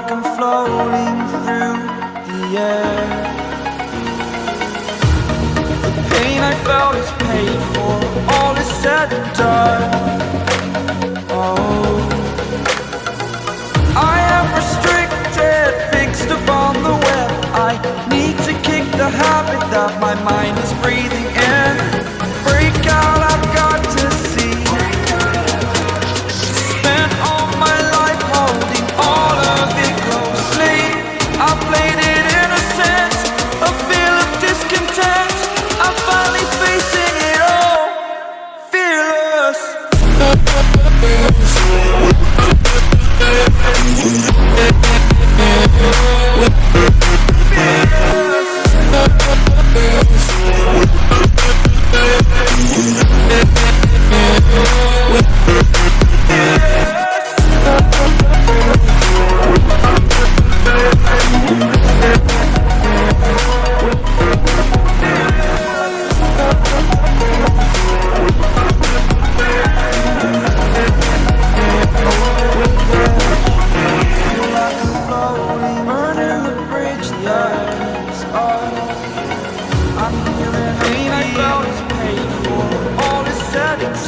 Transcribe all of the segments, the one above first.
like I'm floating through the air. The pain I felt is paid for, all is said and done. Oh, I am restricted, fixed upon the web. I need to kick the habit that my mind is breathing in. Break out, I've got to see. Spent all my life holding all of it closely. I played it innocent, a feel of discontent. I'm finally facing it all, fearless.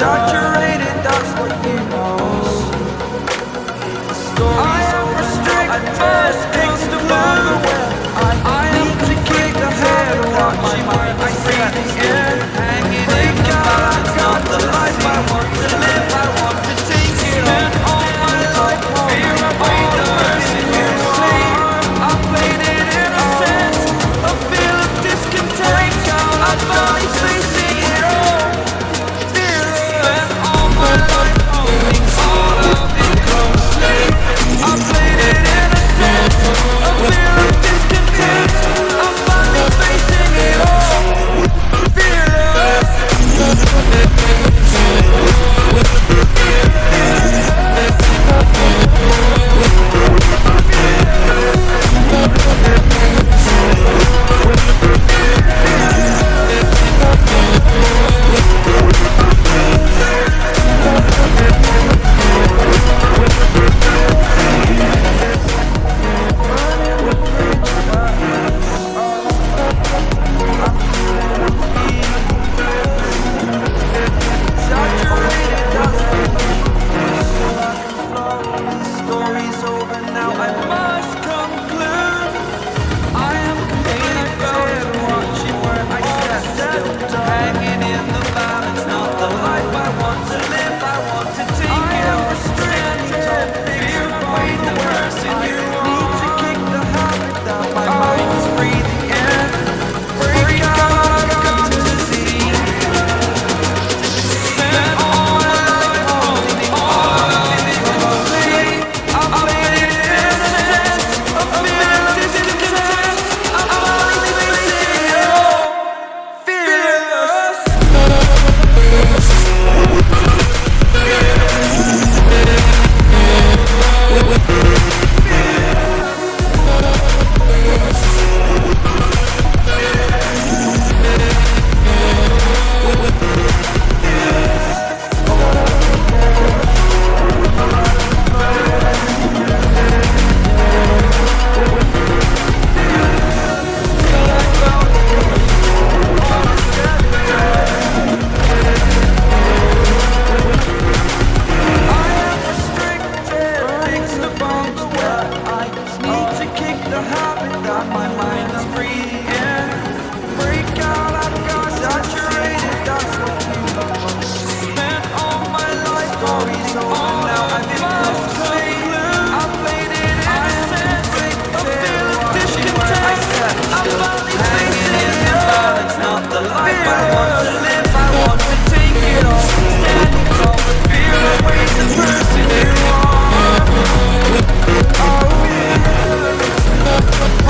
Saturated, that's what you know. I am restricted, fixed upon the web. I need to kick the habit that my mind is breathing in. Hanging in the balance, not the life I want to live. I want to take it on. All my life, fear I played the person you sleep. I played it innocent, a feel of discontent. I'm finally facing it all.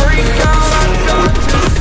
Break out, I've got to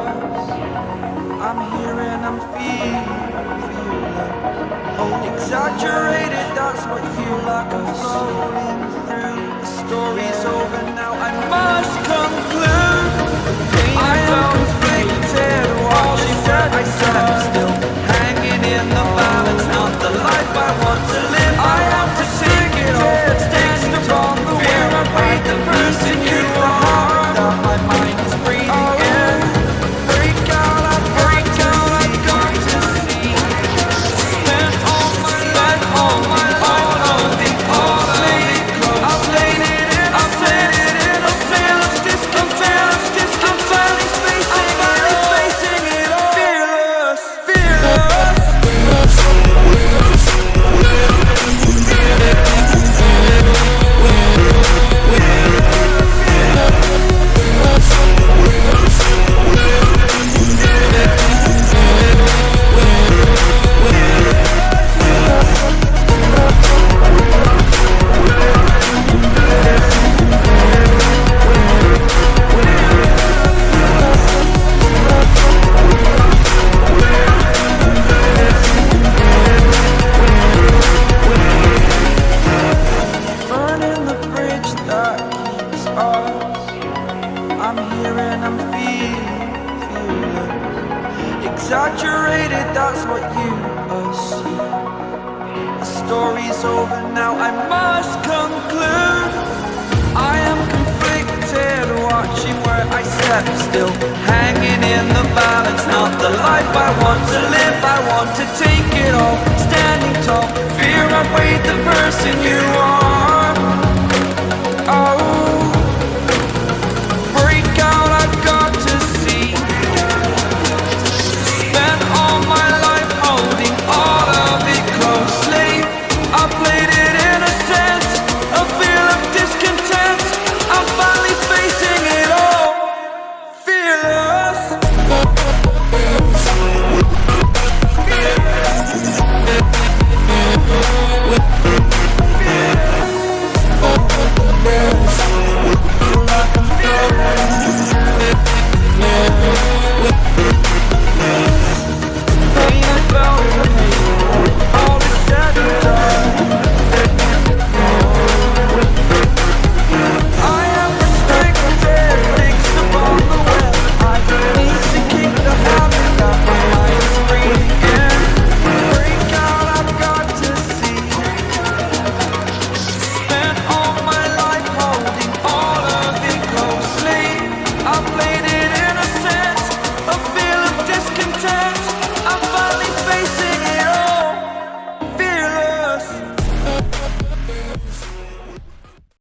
stars. I'm here and I'm feeling exaggerated, that's what you like. I'm floating through. The story's over now, I must conclude. I am conflicted, watching where I stand still, hanging in the balance, not the life I want to live. I have to take it all, standing tall, the fear I wait, the person you are, that my mind is breathing in. Break out, I've got to see. Spent all my life on the all-made clothes. I've laid it in, I've said it in, I'm fearless, discontent, I'm finally facing it all. Fearless, fearless. Burning the bridge that keeps us. I'm here and I'm feeling exaggerated, that's what you assume. The story's over now, I must conclude. I am conflicted, watching where I step still, hanging in the balance, not the life I want to live. I want to take it all, standing tall, fear I wait, the person you are.